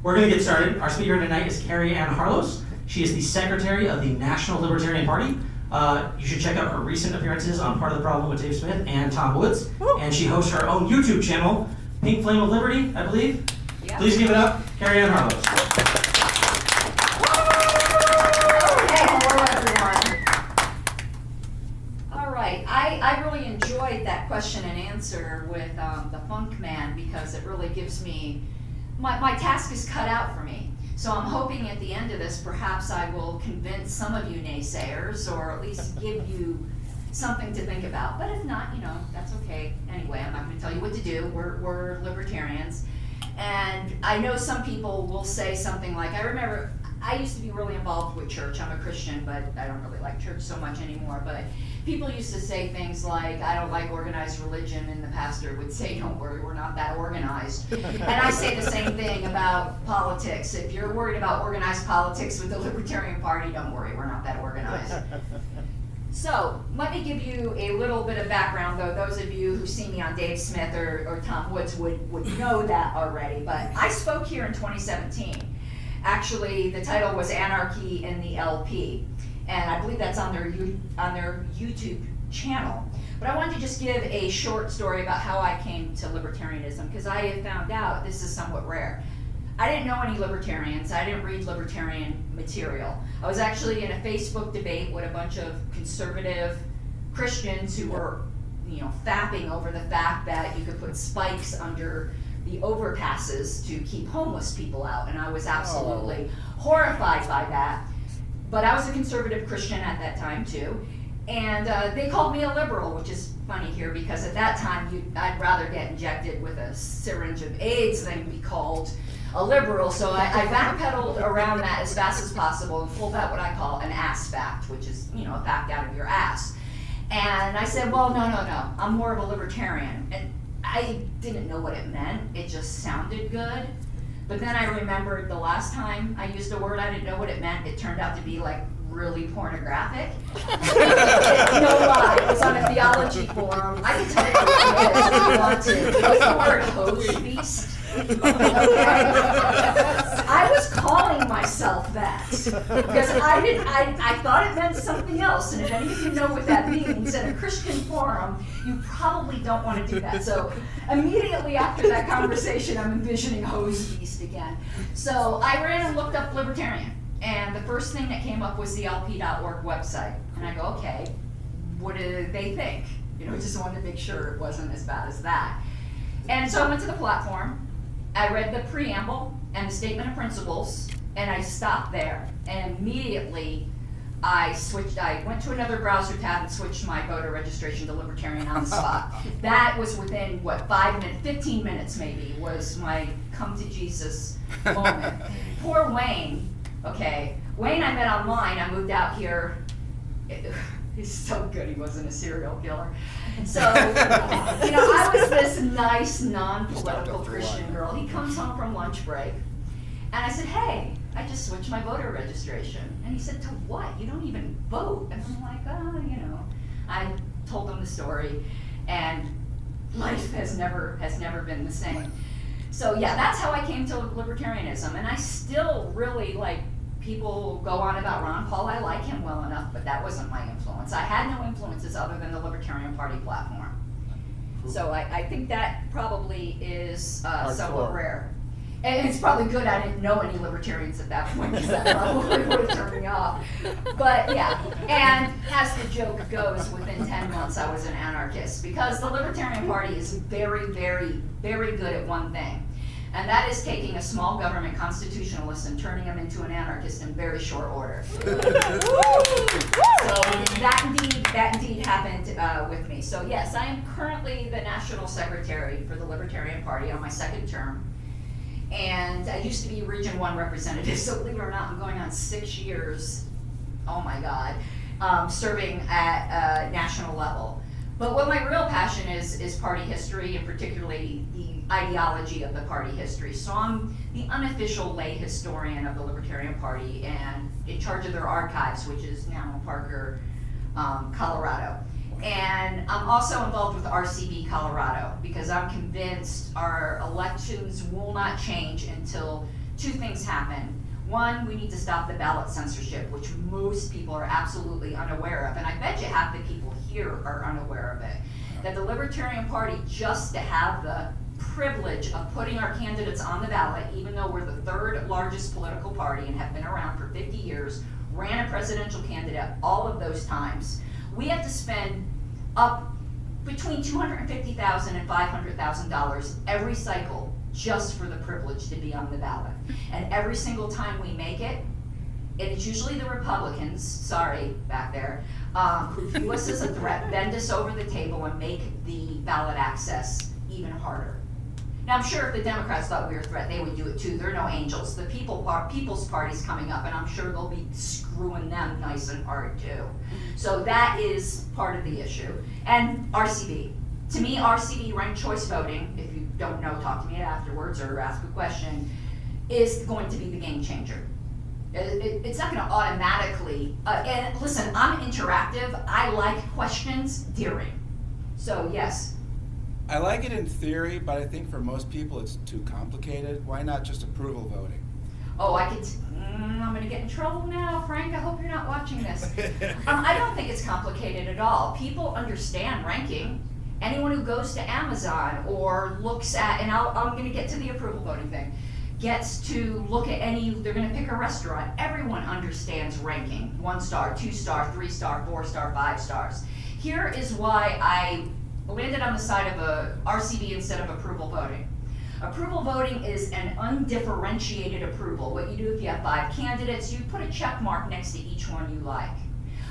We're going to get started. Our speaker tonight is Caryn Ann Harlos. She is the secretary of the National Libertarian Party. You should check out her recent appearances on Part of the Problem with Dave Smith and Tom Woods. Woo. And she hosts her own YouTube channel, Pink Flame of Liberty, I believe. Yeah. Please give it up, Caryn Ann Harlos. Hey, hello everyone. All right, I really enjoyed that question and answer with the Funk Man because it really gives me, my task is cut out for me. So I'm hoping at the end of this, perhaps I will convince some of you naysayers, or at least give you something to think about. But if not, that's okay. Anyway, I'm not going to tell you what to do. We're libertarians. And I know some people will say something like, I remember, I used to be really involved with church. I'm a Christian, but I don't really like church so much anymore. But people used to say things like, I don't like organized religion, and the pastor would say, don't worry, we're not that organized. And I say the same thing about politics. If you're worried about organized politics with the Libertarian Party, don't worry, we're not that organized. So, let me give you a little bit of background, though those of you who see me on Dave Smith or Tom Woods would know that already. But I spoke here in 2017. Actually, the title was Anarchy in the LP. And I believe that's on their YouTube channel. But I wanted to just give a short story about how I came to libertarianism, because I have found out this is somewhat rare. I didn't know any libertarians. I didn't read libertarian material. I was actually in a Facebook debate with a bunch of conservative Christians who were, fapping over the fact that you could put spikes under the overpasses to keep homeless people out. And I was absolutely horrified by that. But I was a conservative Christian at that time too, and they called me a liberal, which is funny here because at that time I'd rather get injected with a syringe of AIDS than be called a liberal. So I backpedaled around that as fast as possible and pulled out what I call an ass fact, which is a fact out of your ass. And I said, well, no, I'm more of a libertarian, and I didn't know what it meant. It just sounded good. But then I remembered the last time I used a word I didn't know what it meant. It turned out to be like really pornographic. No lie, it was on a theology forum. I can tell you what it is if you want to. It was the word hose beast. Okay. I was calling myself that because I thought it meant something else, and if any of you know what that means in a Christian forum, you probably don't want to do that. So immediately after that conversation, I'm envisioning hose beast again. So I ran and looked up libertarian, and the first thing that came up was the LP.org website, and I go, okay, what do they think? Just wanted to make sure it wasn't as bad as that. And so I went to the platform. I read the preamble and the statement of principles, and I stopped there. And immediately I went to another browser tab and switched my voter registration to Libertarian on the spot. That was within, 15 minutes maybe, was my come to Jesus moment. Poor Wayne, okay. Wayne I met online. I moved out here. He's so good, he wasn't a serial killer. So, I was this nice, non-political Christian girl. He comes home from lunch break, and I said, hey, I just switched my voter registration. And he said, to what? You don't even vote. And I'm like, I told him the story, and life has never been the same. So yeah, that's how I came to libertarianism, and I still really people go on about Ron Paul. I like him well enough, but that wasn't my influence. I had no influences other than the Libertarian Party platform. So I think that probably is somewhat rare. And it's probably good I didn't know any libertarians at that point, because that probably would have turned me off. But yeah, and as the joke goes, within 10 months I was an anarchist, because the Libertarian Party is very, very, very good at one thing. And that is taking a small government constitutionalist and turning him into an anarchist in very short order. So that indeed happened with me. So yes, I am currently the national secretary for the Libertarian Party on my second term. And I used to be Region 1 representative, so believe it or not, I'm going on 6 years, oh my God, serving at a national level. But what my real passion is party history, and particularly the ideology of the party history. So I'm the unofficial lay historian of the Libertarian Party and in charge of their archives, which is now in Parker, Colorado. And I'm also involved with RCB Colorado because I'm convinced our elections will not change until two things happen. One, we need to stop the ballot censorship, which most people are absolutely unaware of, and I bet you half the people here are unaware of it. That the Libertarian Party, just to have the privilege of putting our candidates on the ballot, even though we're the third largest political party and have been around for 50 years, ran a presidential candidate all of those times, we have to spend up between $250,000 and $500,000 every cycle just for the privilege to be on the ballot. And every single time we make it, and it's usually the Republicans, sorry, back there, who view us as a threat, bend us over the table and make the ballot access even harder. Now, I'm sure if the Democrats thought we were a threat, they would do it too. They're no angels. The People's Party's coming up, and I'm sure they'll be screwing them nice and hard too. So that is part of the issue. And RCV. To me, RCV, ranked choice voting, if you don't know, talk to me afterwards or ask a question, is going to be the game changer. It's not going to automatically, and listen, I'm interactive. I like questions during. So yes. I like it in theory, but I think for most people it's too complicated. Why not just approval voting? Oh, I'm going to get in trouble now, Frank. I hope you're not watching this. I don't think it's complicated at all. People understand ranking. Anyone who goes to Amazon or looks at, and I'm going to get to the approval voting thing, gets to look at they're going to pick a restaurant. Everyone understands ranking. 1 star, 2 star, 3 star, 4 star, 5 stars. Here is why I landed on the side of a RCV instead of approval voting. Approval voting is an undifferentiated approval. What you do if you have 5 candidates, you put a check mark next to each one you like.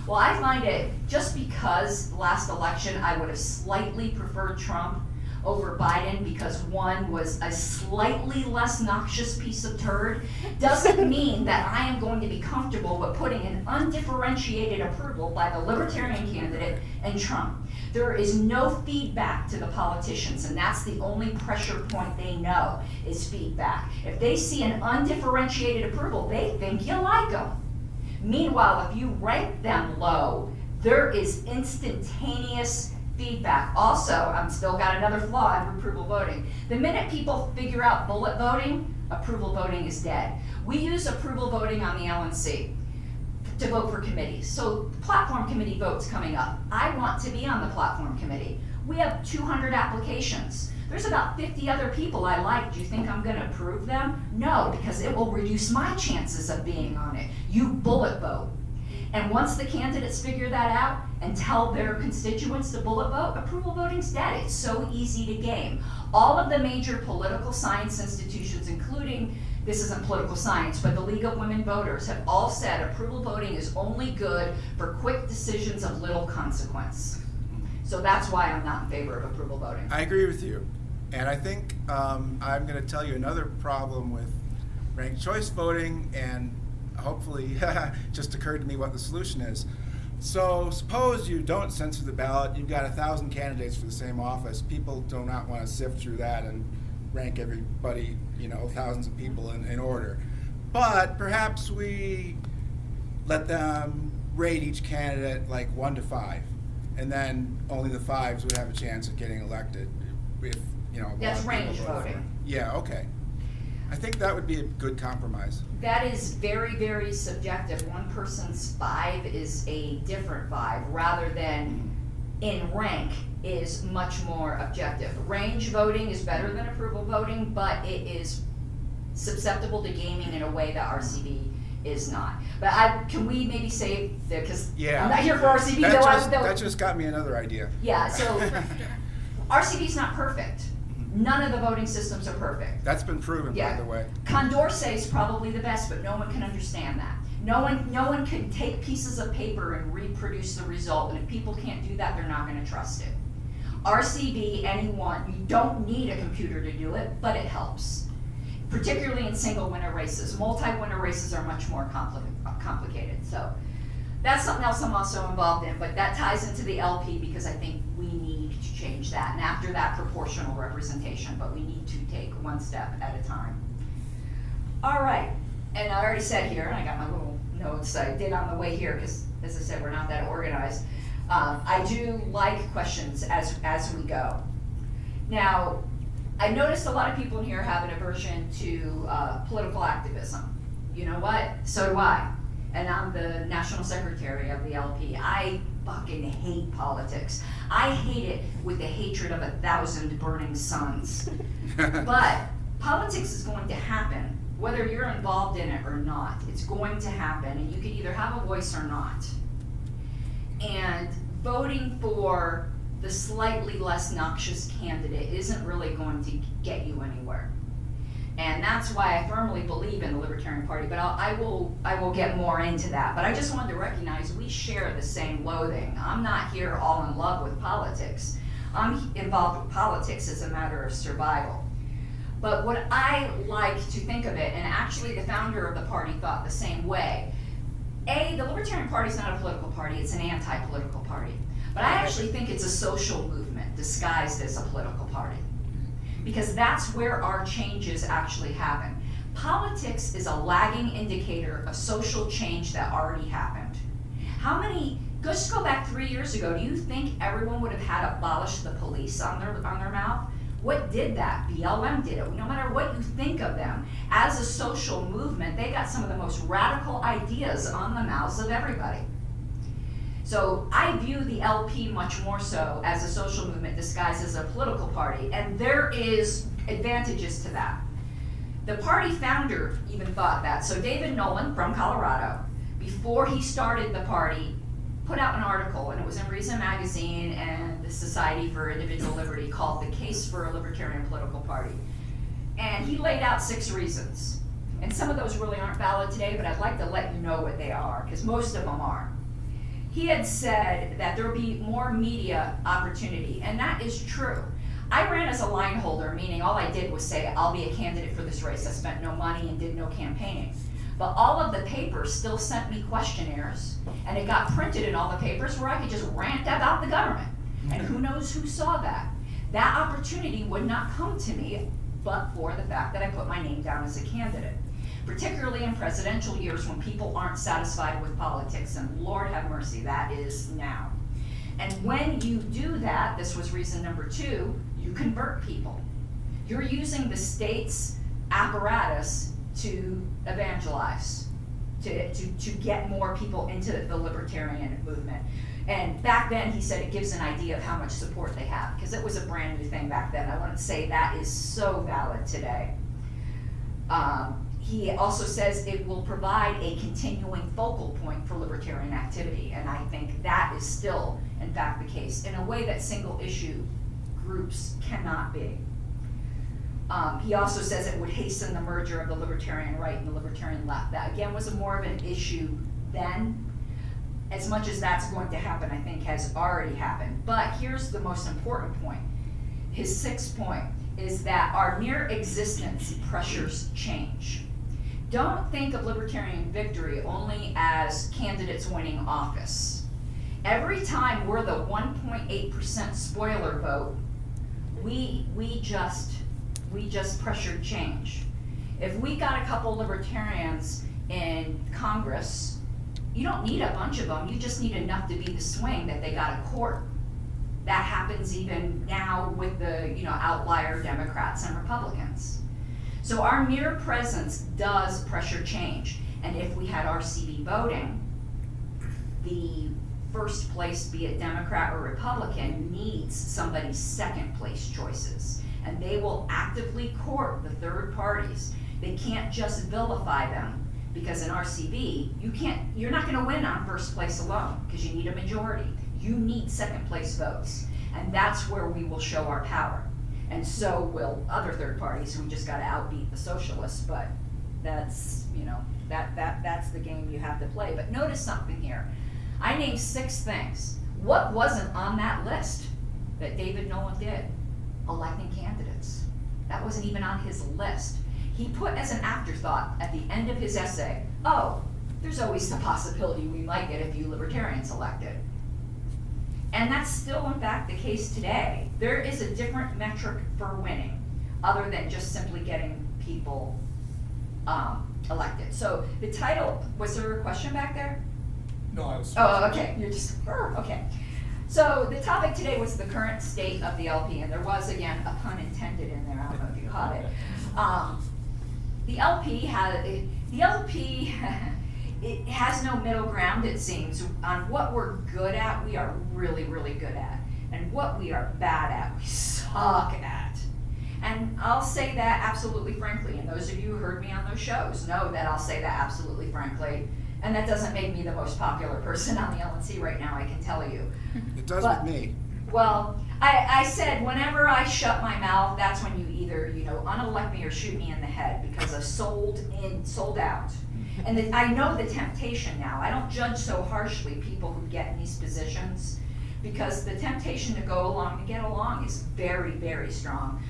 Well, I find it, just because last election I would have slightly preferred Trump over Biden because one was a slightly less noxious piece of turd, doesn't mean that I am going to be comfortable with putting an undifferentiated approval by the Libertarian candidate and Trump. There is no feedback to the politicians, and that's the only pressure point they know is feedback. If they see an undifferentiated approval, they think you like them. Meanwhile, if you rank them low, there is instantaneous feedback. Also, I'm still got another flaw in approval voting. The minute people figure out bullet voting, approval voting is dead. We use approval voting on the LNC to vote for committees. So platform committee votes coming up. I want to be on the platform committee. We have 200 applications. There's about 50 other people I like. Do you think I'm going to approve them? No, because it will reduce my chances of being on it. You bullet vote. And once the candidates figure that out and tell their constituents to bullet vote, approval voting's dead. It's so easy to game. All of the major political science institutions, including, this isn't political science, but the League of Women Voters, have all said approval voting is only good for quick decisions of little consequence. So that's why I'm not in favor of approval voting. I agree with you. And I think I'm going to tell you another problem with ranked choice voting, and hopefully just occurred to me what the solution is. So suppose you don't censor the ballot, you've got 1,000 candidates for the same office. People do not want to sift through that and rank everybody, thousands of people in order. But perhaps we let them rate each candidate like 1 to 5, and then only the 5s would have a chance of getting elected. If that's range voting. Yeah, okay. I think that would be a good compromise. That is very, very subjective. One person's 5 is a different 5, rather than in rank is much more objective. Range voting is better than approval voting, but it is susceptible to gaming in a way that RCV is not. But can we maybe say, because I'm not here for RCV. That just got me another idea. Yeah, so RCV is not perfect. None of the voting systems are perfect. That's been proven, by the way. Condorcet is probably the best, but no one can understand that. No one can take pieces of paper and reproduce the result, and if people can't do that, they're not going to trust it. RCV, anyone, you don't need a computer to do it, but it helps. Particularly in single winner races. Multi-winner races are much more complicated. So that's something else I'm also involved in, but that ties into the LP because I think we need to change that. And after that, proportional representation, but we need to take one step at a time. All right, and I already said here, and I got my little notes I did on the way here because, as I said, we're not that organized. I do like questions as we go. Now, I noticed a lot of people in here have an aversion to political activism. You know what? So do I. And I'm the national secretary of the LP. I fucking hate politics. I hate it with the hatred of 1,000 burning suns. But politics is going to happen, whether you're involved in it or not. It's going to happen, and you can either have a voice or not. And voting for the slightly less noxious candidate isn't really going to get you anywhere. And that's why I firmly believe in the Libertarian Party, but I will get more into that. But I just wanted to recognize we share the same loathing. I'm not here all in love with politics. I'm involved with politics as a matter of survival. But what I like to think of it, and actually the founder of the party thought the same way, the Libertarian Party is not a political party, it's an anti-political party. But I actually think it's a social movement disguised as a political party, because that's where our changes actually happen. Politics is a lagging indicator of social change that already happened. Just go back 3 years ago, do you think everyone would have had abolished the police on their mouth? What did that? BLM did it. No matter what you think of them, as a social movement, they got some of the most radical ideas on the mouths of everybody. So I view the LP much more so as a social movement disguised as a political party, and there is advantages to that. The party founder even thought that. So David Nolan from Colorado, before he started the party, put out an article, and it was in Reason Magazine and the Society for Individual Liberty, called The Case for a Libertarian Political Party. And he laid out 6 reasons. And some of those really aren't valid today, but I'd like to let you know what they are, because most of them are. He had said that there would be more media opportunity, and that is true. I ran as a line holder, meaning all I did was say, I'll be a candidate for this race. I spent no money and did no campaigning. But all of the papers still sent me questionnaires, and it got printed in all the papers where I could just rant about the government. And who knows who saw that. That opportunity would not come to me but for the fact that I put my name down as a candidate. Particularly in presidential years when people aren't satisfied with politics, and Lord have mercy, that is now. And when you do that, this was reason number 2, you convert people. You're using the state's apparatus to evangelize, to get more people into the libertarian movement. And back then, he said it gives an idea of how much support they have, because it was a brand new thing back then. I want to say that is so valid today. He also says it will provide a continuing focal point for libertarian activity, and I think that is still, in fact, the case, in a way that single issue groups cannot be. He also says it would hasten the merger of the libertarian right and the libertarian left. That, again, was more of an issue then. As much as that's going to happen, I think, has already happened. But here's the most important point. His 6th point is that our mere existence pressures change. Don't think of libertarian victory only as candidates winning office. Every time we're the 1.8% spoiler vote, we just pressured change. If we got a couple libertarians in Congress, you don't need a bunch of them, you just need enough to be the swing that they got a court. That happens even now with the outlier Democrats and Republicans. So our mere presence does pressure change. And if we had RCB voting, the first place, be it Democrat or Republican, needs somebody's second place choices. And they will actively court the third parties. They can't just vilify them, because in RCB, you're not gonna win on first place alone, because you need a majority. You need second place votes. And that's where we will show our power. And so will other third parties, who just gotta outbeat the socialists, but that's, that's the game you have to play. But notice something here. I named 6 things. What wasn't on that list that David Nolan did? Electing candidates. That wasn't even on his list. He put as an afterthought at the end of his essay, there's always the possibility we might get a few libertarians elected. And that's still, in fact, the case today. There is a different metric for winning, other than just simply getting people elected. So the title, was there a question back there? No, I was. Oh, okay, you're just, okay. So the topic today was the current state of the LP, and there was, again, a pun intended in there. I don't know if you caught it. The LP it has no middle ground, it seems. On what we're good at, we are really, really good at. And what we are bad at, we suck at. And I'll say that absolutely frankly, and those of you who heard me on those shows know that I'll say that absolutely frankly. And that doesn't make me the most popular person on the LNC right now, I can tell you. It does with me. Well, I said whenever I shut my mouth, that's when you either, unelect me or shoot me in the head, because I've sold out. And I know the temptation now. I don't judge so harshly people who get in these positions, because the temptation to go along, to get along, is very, very strong.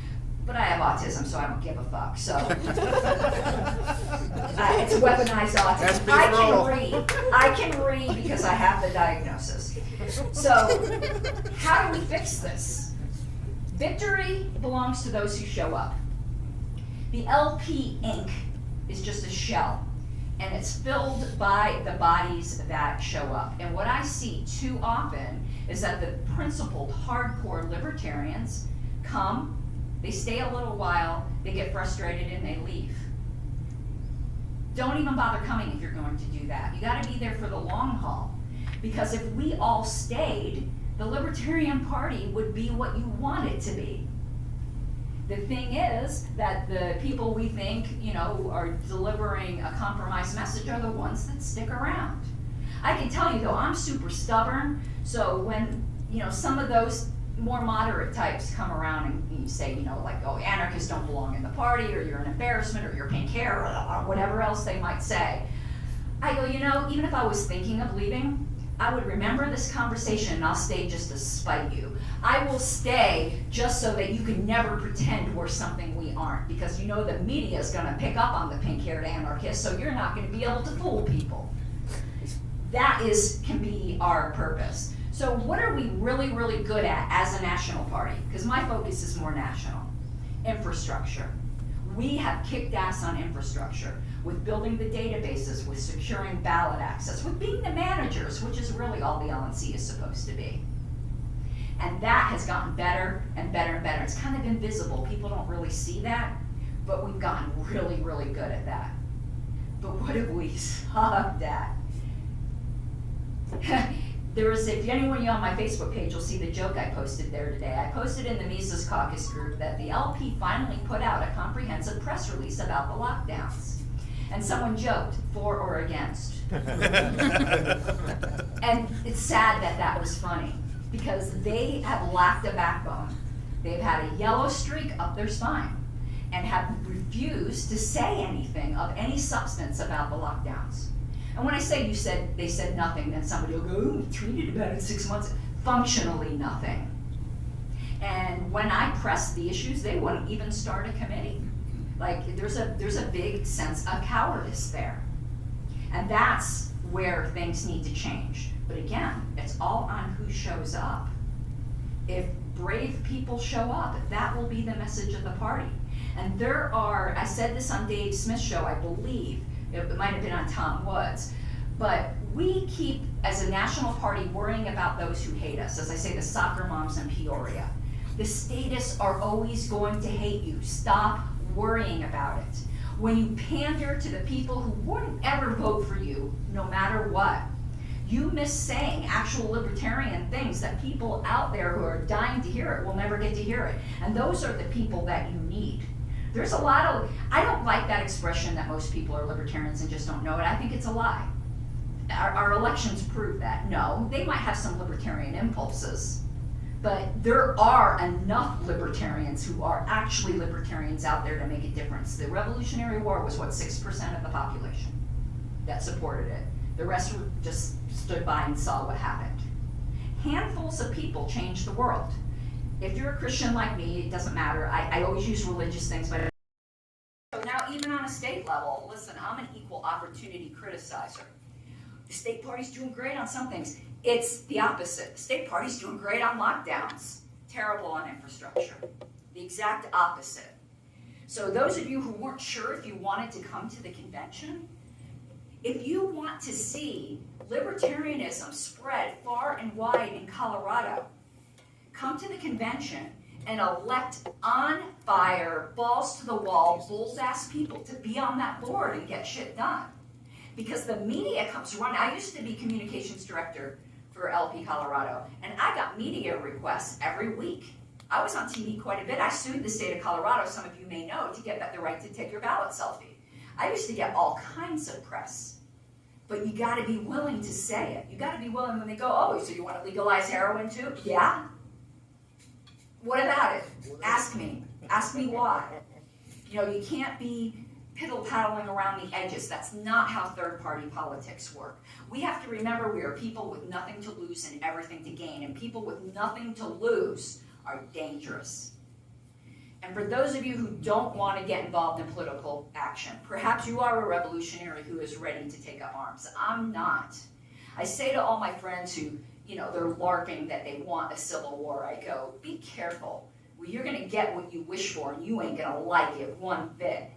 But I have autism, so I don't give a fuck. So it's weaponized autism. I can read because I have the diagnosis. So how do we fix this? Victory belongs to those who show up. The LP Inc. is just a shell, and it's filled by the bodies that show up. And what I see too often is that the principled, hardcore libertarians come, they stay a little while, they get frustrated, and they leave. Don't even bother coming if you're going to do that. You gotta be there for the long haul. Because if we all stayed, the Libertarian Party would be what you want it to be. The thing is that the people we think, are delivering a compromise message are the ones that stick around. I can tell you though, I'm super stubborn, so when, some of those more moderate types come around and you say, anarchists don't belong in the party, or you're an embarrassment, or you're pink hair, or whatever else they might say. I go, even if I was thinking of leaving, I would remember this conversation and I'll stay just to spite you. I will stay just so that you can never pretend we're something we aren't, because the media is going to pick up on the pink-haired anarchists, so you're not going to be able to fool people. That can be our purpose. So what are we really, really good at as a national party? Because my focus is more national. Infrastructure. We have kicked ass on infrastructure, with building the databases, with securing ballot access, with being the managers, which is really all the LNC is supposed to be. And that has gotten better and better and better. It's kind of invisible. People don't really see that, but we've gotten really, really good at that. But what have we sucked at? If anyone on my Facebook page will see the joke I posted there today. I posted in the Mises Caucus group that the LP finally put out a comprehensive press release about the lockdowns. And someone joked, for or against. And it's sad that was funny, because they have lacked a backbone. They've had a yellow streak up their spine and have refused to say anything of any substance about the lockdowns. And when I say they said nothing, then somebody will go, "Ooh, we tweeted about it 6 months." Functionally nothing. And when I pressed the issues, they wouldn't even start a committee. There's a big sense of cowardice there. And that's where things need to change. But again, it's all on who shows up. If brave people show up, that will be the message of the party. And I said this on Dave Smith's show, I believe, it might have been on Tom Woods, but we keep, as a national party, worrying about those who hate us. As I say, the soccer moms in Peoria. The statists are always going to hate you. Stop worrying about it. When you pander to the people who wouldn't ever vote for you, no matter what, you miss saying actual libertarian things that people out there who are dying to hear it will never get to hear it. And those are the people that you need. There's a lot of, I don't like that expression that most people are libertarians and just don't know it. I think it's a lie. Our elections prove that. No, they might have some libertarian impulses, but there are enough libertarians who are actually libertarians out there to make a difference. The Revolutionary War was 6% of the population that supported it. The rest just stood by and saw what happened. Handfuls of people changed the world. If you're a Christian like me, it doesn't matter. I always use religious things, but so now even on a state level, listen, I'm an equal opportunity criticizer. The state party's doing great on some things. It's the opposite. The state party's doing great on lockdowns, terrible on infrastructure. The exact opposite. So those of you who weren't sure if you wanted to come to the convention, if you want to see libertarianism spread far and wide in Colorado, come to the convention and elect on fire, balls to the wall, bulls-ass people to be on that board and get shit done. Because the media comes running. I used to be communications director for LP Colorado, and I got media requests every week. I was on TV quite a bit. I sued the state of Colorado, some of you may know, to get the right to take your ballot selfie. I used to get all kinds of press. But you gotta be willing to say it. You gotta be willing when they go, oh, so you wanna legalize heroin too? Yeah. What about it? Ask me. Ask me why. You know, you can't be piddle-paddling around the edges. That's not how third-party politics work. We have to remember we are people with nothing to lose and everything to gain, and people with nothing to lose are dangerous. And for those of you who don't want to get involved in political action, perhaps you are a revolutionary who is ready to take up arms. I'm not. I say to all my friends who, you know, they're LARPing that they want a civil war, I go, be careful. Well, you're going to get what you wish for, and you ain't going to like it one bit.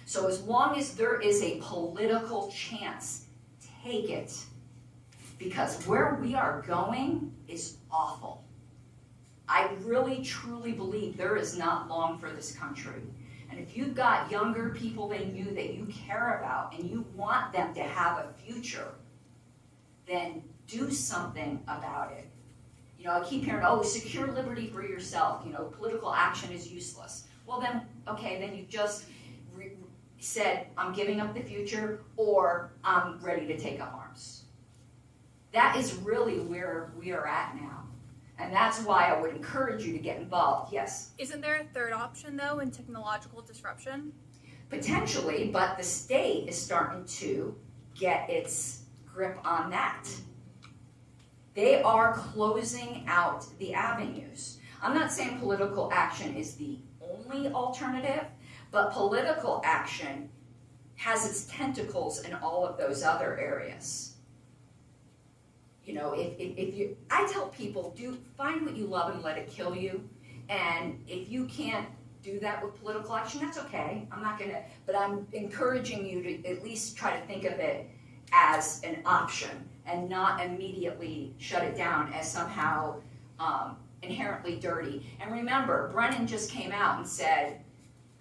So as long as there is a political chance, take it. Because where we are going is awful. I really, truly believe there is not long for this country. And if you've got younger people than you that you care about and you want them to have a future, then do something about it. You know, I keep hearing, oh, secure liberty for yourself. You know, political action is useless. Well then, okay, then you just said, I'm giving up the future, or I'm ready to take up arms. That is really where we are at now. And that's why I would encourage you to get involved. Yes? Isn't there a third option, though, in technological disruption? Potentially, but the state is starting to get its grip on that. They are closing out the avenues. I'm not saying political action is the only alternative, but political action has its tentacles in all of those other areas. You know, if you, I tell people, find what you love and let it kill you. And if you can't do that with political action, that's okay. I'm not gonna, but I'm encouraging you to at least try to think of it as an option and not immediately shut it down as somehow inherently dirty. And remember, Brennan just came out and said,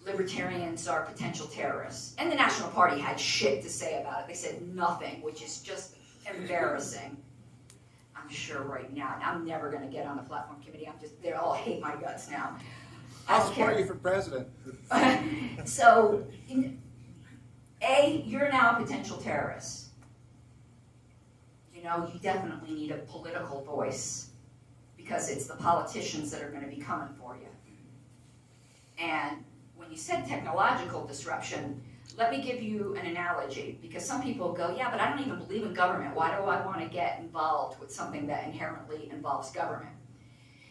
libertarians are potential terrorists. And the National Party had shit to say about it. They said nothing, which is just embarrassing. I'm sure right now, and I'm never going to get on the platform committee. They all hate my guts now. I'll support you for president. So, you're now a potential terrorist. You know, you definitely need a political voice because it's the politicians that are going to be coming for you. And when you said technological disruption, let me give you an analogy, because some people go, yeah, but I don't even believe in government. Why do I want to get involved with something that inherently involves government?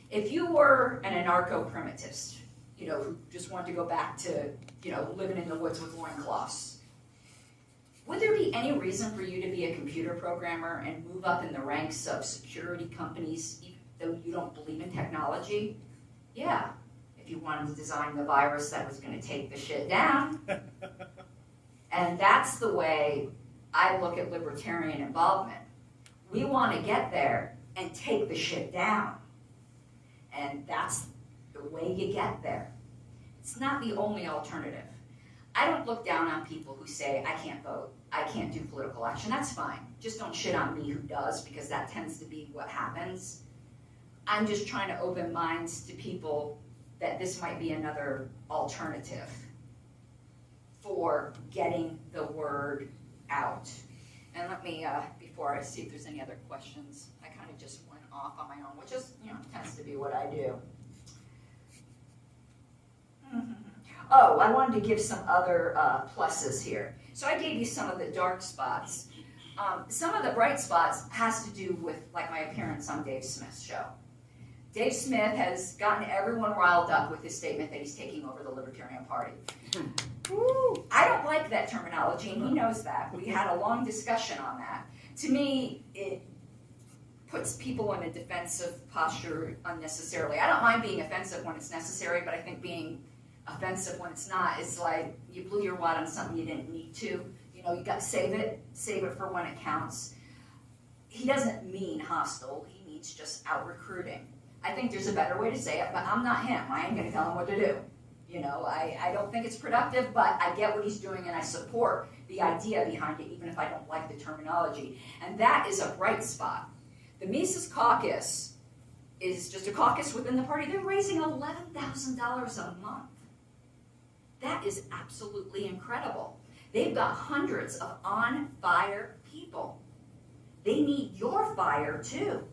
If you were an anarcho-primitist, you know, who just wanted to go back to, you know, living in the woods with loincloths, would there be any reason for you to be a computer programmer and move up in the ranks of security companies, even though you don't believe in technology? Yeah. If you wanted to design the virus that was going to take the shit down. And that's the way I look at libertarian involvement. We want to get there and take the shit down. And that's the way you get there. It's not the only alternative. I don't look down on people who say, I can't vote, I can't do political action. That's fine. Just don't shit on me who does, because that tends to be what happens. I'm just trying to open minds to people that this might be another alternative for getting the word out. And let me, before I see if there's any other questions, I kind of just went off on my own, which is, you know, tends to be what I do. Oh, I wanted to give some other pluses here. So I gave you some of the dark spots. Some of the bright spots has to do with, like, my appearance on Dave Smith's show. Dave Smith has gotten everyone riled up with his statement that he's taking over the Libertarian Party. Woo. I don't like that terminology, and he knows that. We had a long discussion on that. To me, it puts people in a defensive posture unnecessarily. I don't mind being offensive when it's necessary, but I think being offensive when it's not is like you blew your wad on something you didn't need to. You You got to save it for when it counts. He doesn't mean hostile, he means just out recruiting. I think there's a better way to say it, but I'm not him. I ain't gonna tell him what to do. I don't think it's productive, but I get what he's doing and I support the idea behind it, even if I don't like the terminology. And that is a bright spot. The Mises Caucus is just a caucus within the party. They're raising $11,000 a month. That is absolutely incredible. They've got hundreds of on-fire people. They need your fire too,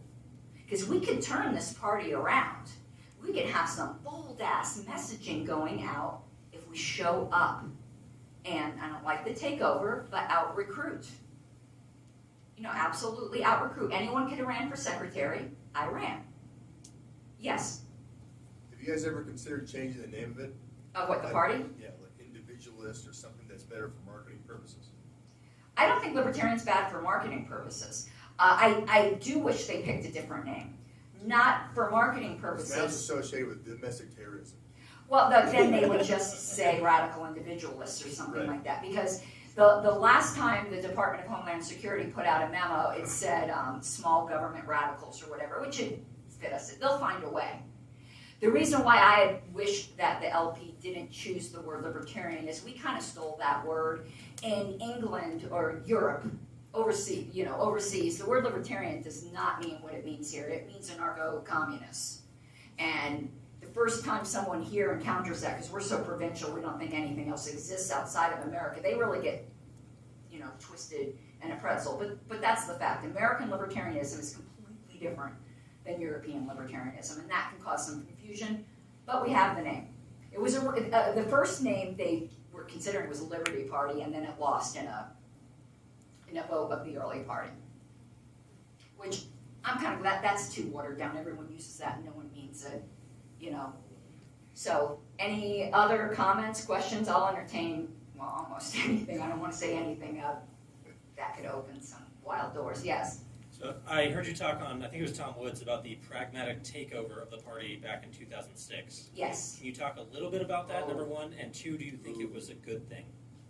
because we could turn this party around. We could have some bold-ass messaging going out if we show up. And I don't like the takeover, but out-recruit. Absolutely out-recruit. Anyone could have ran for secretary. I ran. Yes. Have you guys ever considered changing the name of it? Of what, the party? Yeah, like individualist or something that's better for marketing purposes. I don't think libertarian's bad for marketing purposes. I do wish they picked a different name. Not for marketing purposes. Now it's associated with domestic terrorism. Well, then they would just say radical individualists or something like that. Because the last time the Department of Homeland Security put out a memo, it said small government radicals or whatever, which would fit us. They'll find a way. The reason why I wished that the LP didn't choose the word libertarian is we kind of stole that word in England or Europe. Overseas, the word libertarian does not mean what it means here. It means anarcho-communist. And the first time someone here encounters that, because we're so provincial, we don't think anything else exists outside of America, they really get, twisted in a pretzel. But that's the fact. American libertarianism is completely different than European libertarianism, and that can cause some confusion, but we have the name. It was the first name they were considering was Liberty Party, and then it lost in a vote of the early party, which I'm kind of glad. That's too watered down. Everyone uses that and no one means it, So any other comments, questions? I'll entertain, almost anything. I don't want to say anything that could open some wild doors. Yes? So I heard you talk on, I think it was Tom Woods, about the pragmatic takeover of the party back in 2006. Yes. Can you talk a little bit about that, number one? And two, do you think it was a good thing?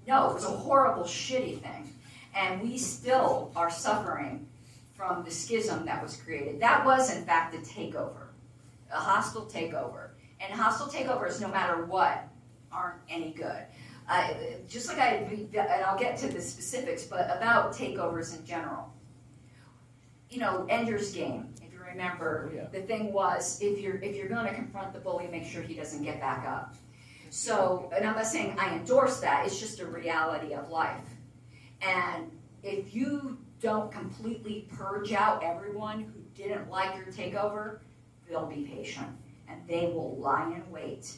No, it was a horrible, shitty thing. And we still are suffering from the schism that was created. That was, in fact, a takeover, a hostile takeover. And hostile takeovers, no matter what, aren't any good. Just like and I'll get to the specifics, but about takeovers in general. Ender's Game, if you remember, The thing was, if you're going to confront the bully, make sure he doesn't get back up. So, and I'm not saying I endorse that, it's just a reality of life. And if you don't completely purge out everyone who didn't like your takeover, they'll be patient and they will lie in wait.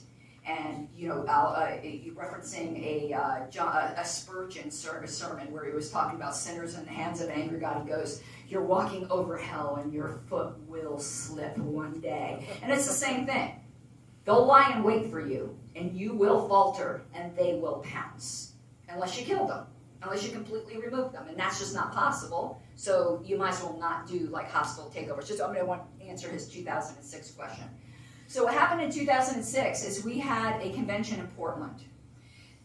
And you're referencing a Spurgeon sermon where he was talking about sinners in the hands of angry God. He goes, "You're walking over hell and your foot will slip one day." And it's the same thing. They'll lie in wait for you, and you will falter, and they will pounce unless you kill them. Unless you completely remove them, and that's just not possible. So you might as well not do like hostile takeovers. I'm going to want to answer his 2006 question. So what happened in 2006 is we had a convention in Portland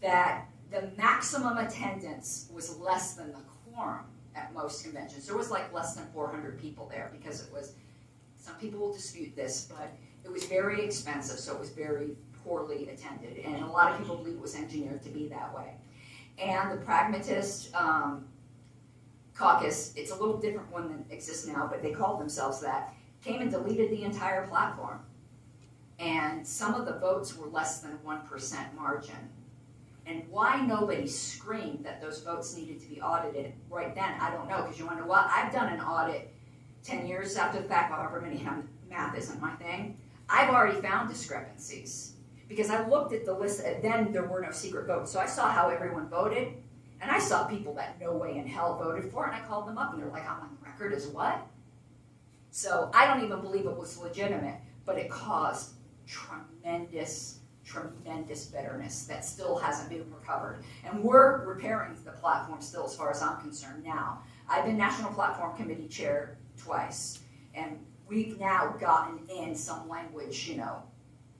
that the maximum attendance was less than the quorum at most conventions. There was like less than 400 people there because it was, some people will dispute this, but it was very expensive, so it was very poorly attended. And a lot of people believe it was engineered to be that way. And the pragmatist caucus, it's a little different one than exists now, but they called themselves that, came and deleted the entire platform. And some of the votes were less than 1% margin. And why nobody screamed that those votes needed to be audited right then, I don't know, because you want to know what? I've done an audit 10 years after the fact, however many, math isn't my thing. I've already found discrepancies. Because I looked at the list, then there were no secret votes. So I saw how everyone voted, and I saw people that no way in hell voted for it, and I called them up, and they're like, I'm on record as what? So I don't even believe it was legitimate, but it caused tremendous bitterness that still hasn't been recovered. And we're repairing the platform still as far as I'm concerned now. I've been National Platform Committee Chair twice, and we've now gotten in some language,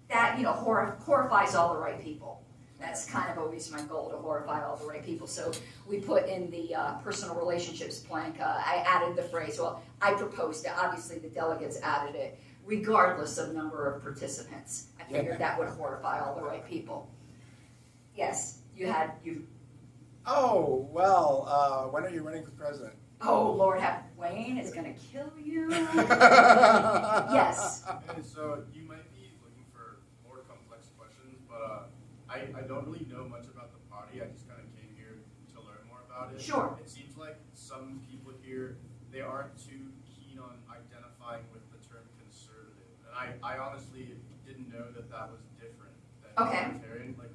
that horrifies all the right people. That's kind of always my goal, to horrify all the right people. So we put in the personal relationships plank, I added the phrase, well, I proposed it, obviously the delegates added it, regardless of number of participants. I figured that would horrify all the right people. Yes, you. Oh, well, when are you running for president? Oh, Lord, Wayne is going to kill you. Yes. And so you might be looking for more complex questions, but I don't really know much about the party. I just kind of came here to learn more about it. Sure. It seems like some people here, they aren't too keen on identifying with the term conservative. And I honestly didn't know that that was different than libertarian. Like,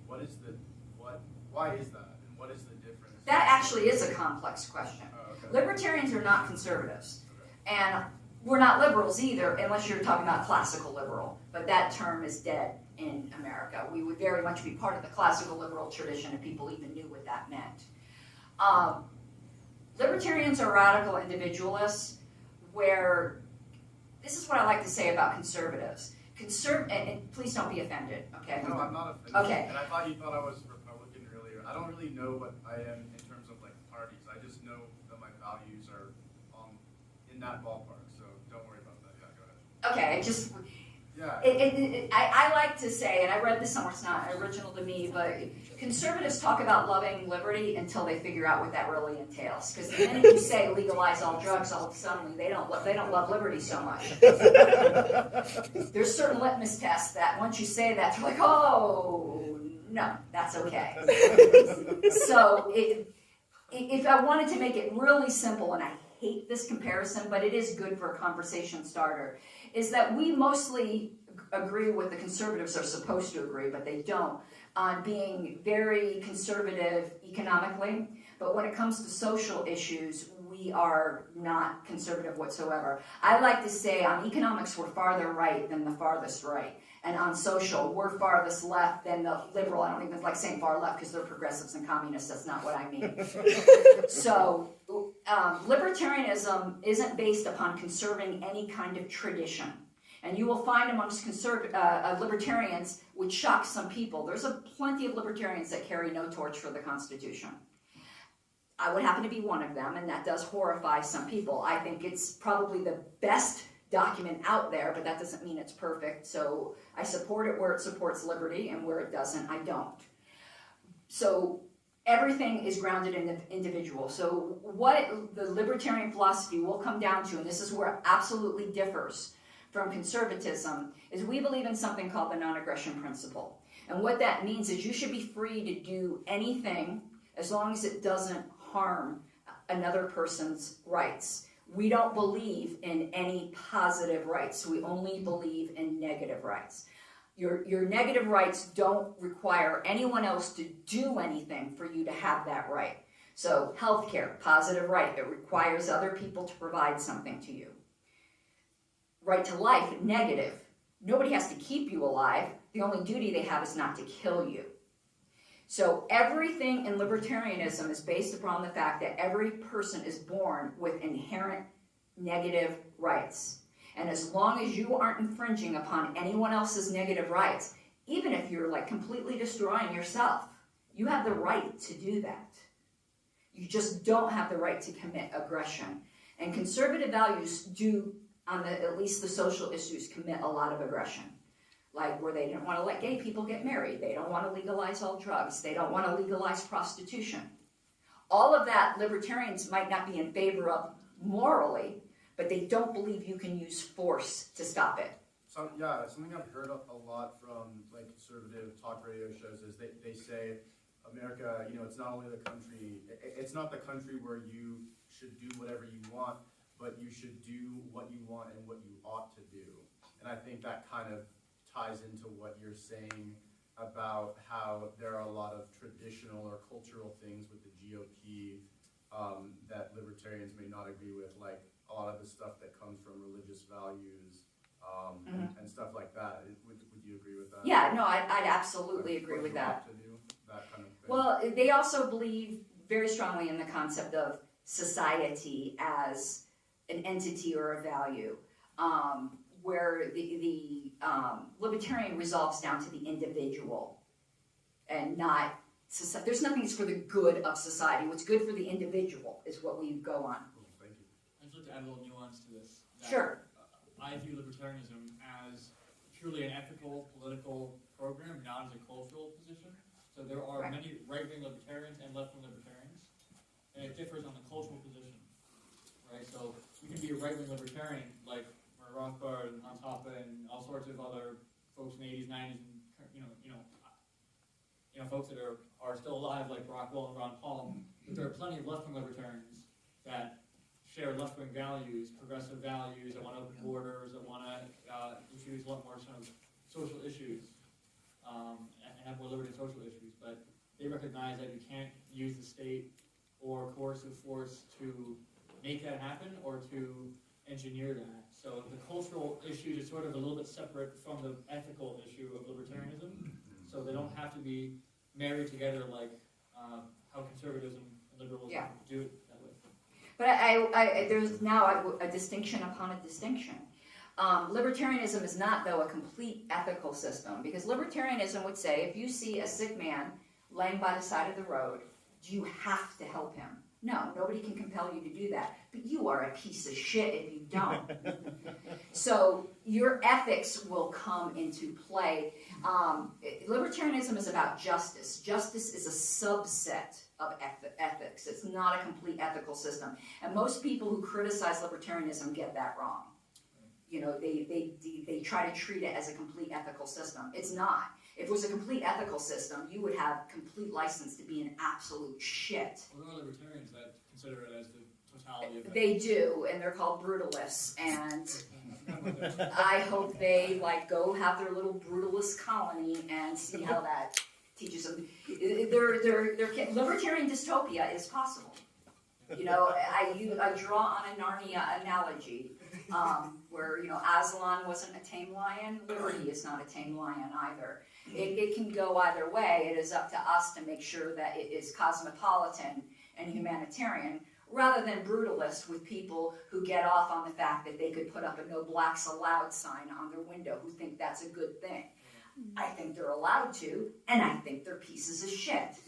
why is that? And what is the difference? That actually is a complex question. Oh, okay. Libertarians are not conservatives. Okay. And we're not liberals either, unless you're talking about classical liberal. But that term is dead in America. We would very much be part of the classical liberal tradition if people even knew what that meant. Libertarians are radical individualists, where this is what I like to say about conservatives. And please don't be offended, okay? No, I'm not offended. Okay. And I thought you thought I was Republican earlier. I don't really know what I am in terms of like parties. I just know that my values are in that ballpark. So don't worry about that. Yeah, go ahead. Okay, just Yeah. I like to say, and I read this somewhere, it's not original to me, but conservatives talk about loving liberty until they figure out what that really entails. Because the minute you say legalize all drugs, all of a sudden they don't love liberty so much. There's certain litmus tests that once you say that, they're like, oh, no, that's okay. So if I wanted to make it really simple, and I hate this comparison, but it is good for a conversation starter, is that we mostly agree with the conservatives are supposed to agree, but they don't, on being very conservative economically. But when it comes to social issues, we are not conservative whatsoever. I like to say on economics, we're farther right than the farthest right. And on social, we're farthest left than the liberal. I don't even like saying far left because they're progressives and communists. That's not what I mean. So libertarianism isn't based upon conserving any kind of tradition. And you will find amongst libertarians, which shocks some people, there's plenty of libertarians that carry no torch for the Constitution. I would happen to be one of them, and that does horrify some people. I think it's probably the best document out there, but that doesn't mean it's perfect. So I support it where it supports liberty, and where it doesn't, I don't. So everything is grounded in the individual. So what the libertarian philosophy will come down to, and this is where it absolutely differs from conservatism, is we believe in something called the non-aggression principle. And what that means is you should be free to do anything as long as it doesn't harm another person's rights. We don't believe in any positive rights. We only believe in negative rights. Your negative rights don't require anyone else to do anything for you to have that right. So healthcare, positive right. It requires other people to provide something to you. Right to life, negative. Nobody has to keep you alive. The only duty they have is not to kill you. So everything in libertarianism is based upon the fact that every person is born with inherent negative rights. And as long as you aren't infringing upon anyone else's negative rights, even if you're like completely destroying yourself, you have the right to do that. You just don't have the right to commit aggression. And conservative values do, on at least the social issues, commit a lot of aggression. Like where they don't want to let gay people get married. They don't want to legalize all drugs. They don't want to legalize prostitution. All of that libertarians might not be in favor of morally, but they don't believe you can use force to stop it. So, yeah, something I've heard a lot from like conservative talk radio shows is they say America, it's not only the country, it's not the country where you should do whatever you want, but you should do what you want and what you ought to do. And I think that kind of ties into what you're saying about how there are a lot of traditional or cultural things with the GOP that libertarians may not agree with, like a lot of the stuff that comes from religious values and stuff like that. Would you agree with that? Yeah, no, I'd absolutely agree with that. To do that kind of thing. Well, they also believe very strongly in the concept of society as an entity or a value, where the libertarian resolves down to the individual and not society. There's nothing that's for the good of society. What's good for the individual is what we go on. Thank you. I'd just like to add a little nuance to this. That, Sure. I view libertarianism as purely an ethical, political program, not as a cultural position. So there are Right. many right-wing libertarians and left-wing libertarians, and it differs on the cultural position, right? So you can be a right-wing libertarian, like Murray Rothbard and Hans Hoppe and all sorts of other folks in the 80s, 90s, and folks that are still alive, like Rockwell and Ron Paul. But there are plenty of left-wing libertarians that share left-wing values, progressive values, that want open borders, that want to issues a lot more sort of social issues, and have more liberty and social issues. But they recognize that you can't use the state or coercive force to make that happen or to engineer that. So the cultural issue is sort of a little bit separate from the ethical issue of libertarianism. So they don't have to be married together like how conservatism and liberalism Yeah. do it that way. But I there's now a distinction upon a distinction. Libertarianism is not, though, a complete ethical system, because libertarianism would say if you see a sick man laying by the side of the road, do you have to help him? No, nobody can compel you to do that. But you are a piece of shit if you don't. So your ethics will come into play. Libertarianism is about justice. Justice is a subset of ethics. It's not a complete ethical system. And most people who criticize libertarianism get that wrong. You know, they try to treat it as a complete ethical system. It's not. If it was a complete ethical system, you would have complete license to be an absolute shit. Well, there are libertarians that consider it as the totality of They do, and they're called brutalists. And I hope they go have their little brutalist colony and see how that teaches them. Libertarian dystopia is possible. You know, I draw on a Narnia analogy, where Aslan wasn't a tame lion. Liberty is not a tame lion either. It can go either way. It is up to us to make sure that it is cosmopolitan and humanitarian, rather than brutalist with people who get off on the fact that they could put up a "No Blacks Allowed" sign on their window, who think that's a good thing. I think they're allowed to, and I think they're pieces of shit.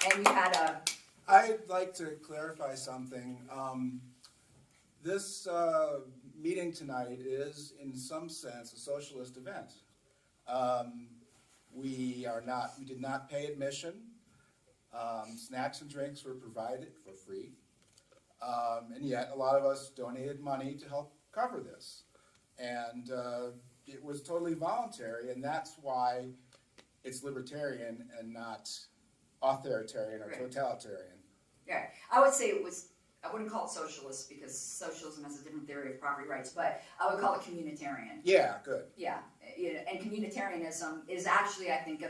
And you had a... I'd like to clarify something. This meeting tonight is, in some sense, a socialist event. We did not pay admission. Snacks and drinks were provided for free. And yet, a lot of us donated money to help cover this. And it was totally voluntary, and that's why it's libertarian and not authoritarian or Right. totalitarian. Yeah, I would say I wouldn't call it socialist, because socialism has a different theory of property rights, but I would call it communitarian. Yeah, good. Yeah, and communitarianism is actually, I think,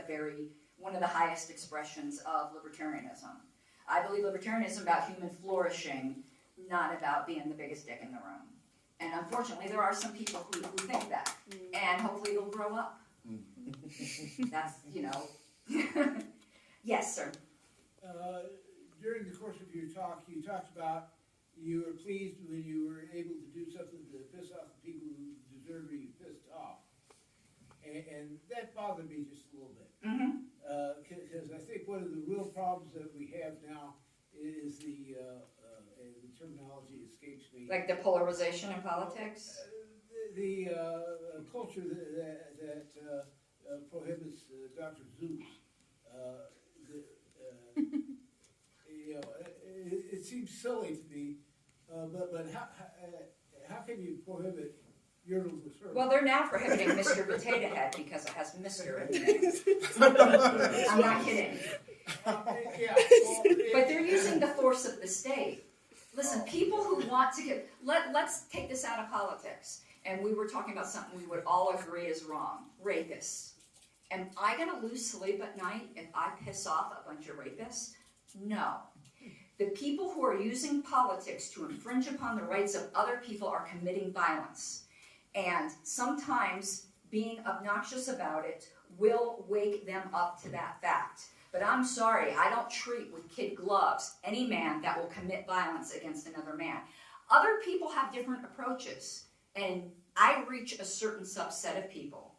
one of the highest expressions of libertarianism. I believe libertarianism is about human flourishing, not about being the biggest dick in the room. And unfortunately, there are some people who think that, and hopefully they'll grow up. That's, Yes, sir. During the course of your talk, you talked about you were pleased when you were able to do something to piss off the people who deserve to be pissed off. And that bothered me just a little bit. Because I think one of the real problems that we have now is the terminology escapes me. Like the polarization in politics? The culture that prohibits Dr. Zeus. It seems silly to me, but how can you prohibit urinals with her? Well, they're now prohibiting Mr. Potato Head because it has Mr. in the name. I'm not kidding. But they're using the force of the state. Listen, people who want to get... Let's take this out of politics. And we were talking about something we would all agree is wrong. Rapists. Am I going to lose sleep at night if I piss off a bunch of rapists? No. The people who are using politics to infringe upon the rights of other people are committing violence. And sometimes being obnoxious about it will wake them up to that fact. But I'm sorry, I don't treat with kid gloves any man that will commit violence against another man. Other people have different approaches. And I reach a certain subset of people.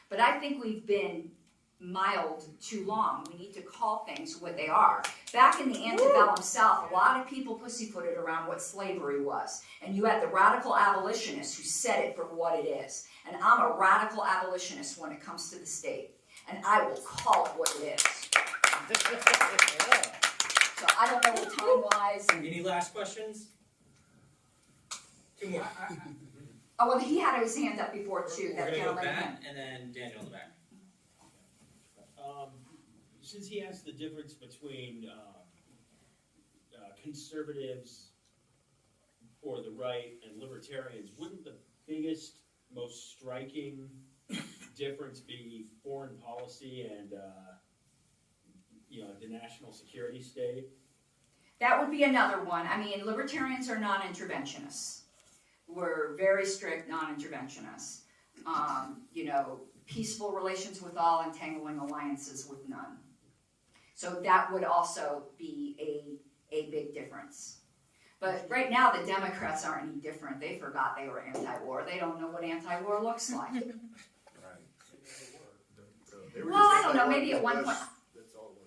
But I think we've been mild too long. We need to call things what they are. Back in the antebellum South, a lot of people pussyfooted around what slavery was. And you had the radical abolitionists who said it for what it is. And I'm a radical abolitionist when it comes to the state. And I will call it what it is. So I don't know what time-wise. Any last questions? Two more. Oh, well, he had his hand up before too. We're That gonna go gentleman. Matt and then Daniel in the back. Since he asked the difference between conservatives or the right and libertarians, wouldn't the biggest, most striking difference be foreign policy and the national security state? That would be another one. I mean, libertarians are non-interventionists. We're very strict non-interventionists. Peaceful relations with all, entangling alliances with none. So that would also be a big difference. But right now, the Democrats aren't any different. They forgot they were anti-war. They don't know what anti-war looks like. Well, I don't know. Maybe at one point.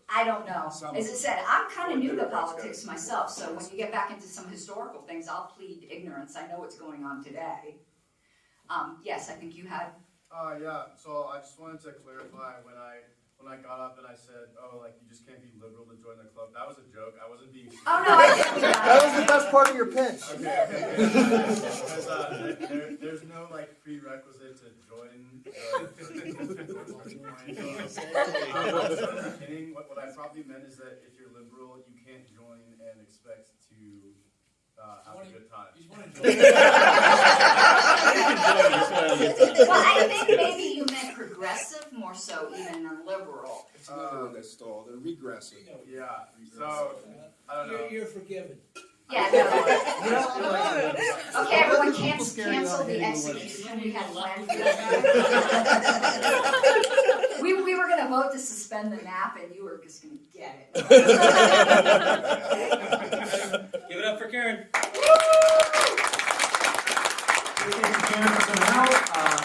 I don't know. As I said, I'm kind of new to politics myself, so when you get back into some historical things, I'll plead ignorance. I know what's going on today. Yes, I think you had. Yeah, so I just wanted to clarify when I got up and I said, oh, like, you just can't be liberal to join the club. That was a joke. I wasn't being serious. Oh, no, I didn't. That was the best part of your pitch. Okay. Because there's no, like, prerequisite to join. I was sort of kidding. What I probably meant is that if you're liberal, you can't join and expect to have a good time. You just want to join. Well, I think maybe you meant progressive more so even than liberal. It's never they stole. They're regressive. Yeah. So I don't know. You're forgiven. Yeah, no. Okay, everyone, cancel the execution we had planned for that. We were going to vote to suspend the nap, and you were just going to get it. Give it up for Caryn. Thank you, Caryn, for coming out.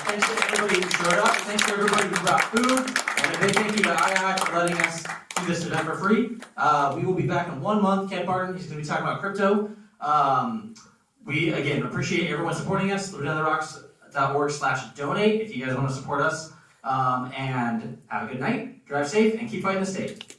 Thanks to everybody who showed up. Thanks to everybody who brought food. And a big thank you to II for letting us do this event for free. We will be back in 1 month. Ken Barton, he's going to be talking about crypto. We, again, appreciate everyone supporting us. libertarianrocks.org/donate if you guys want to support us. And have a good night. Drive safe and keep fighting the state.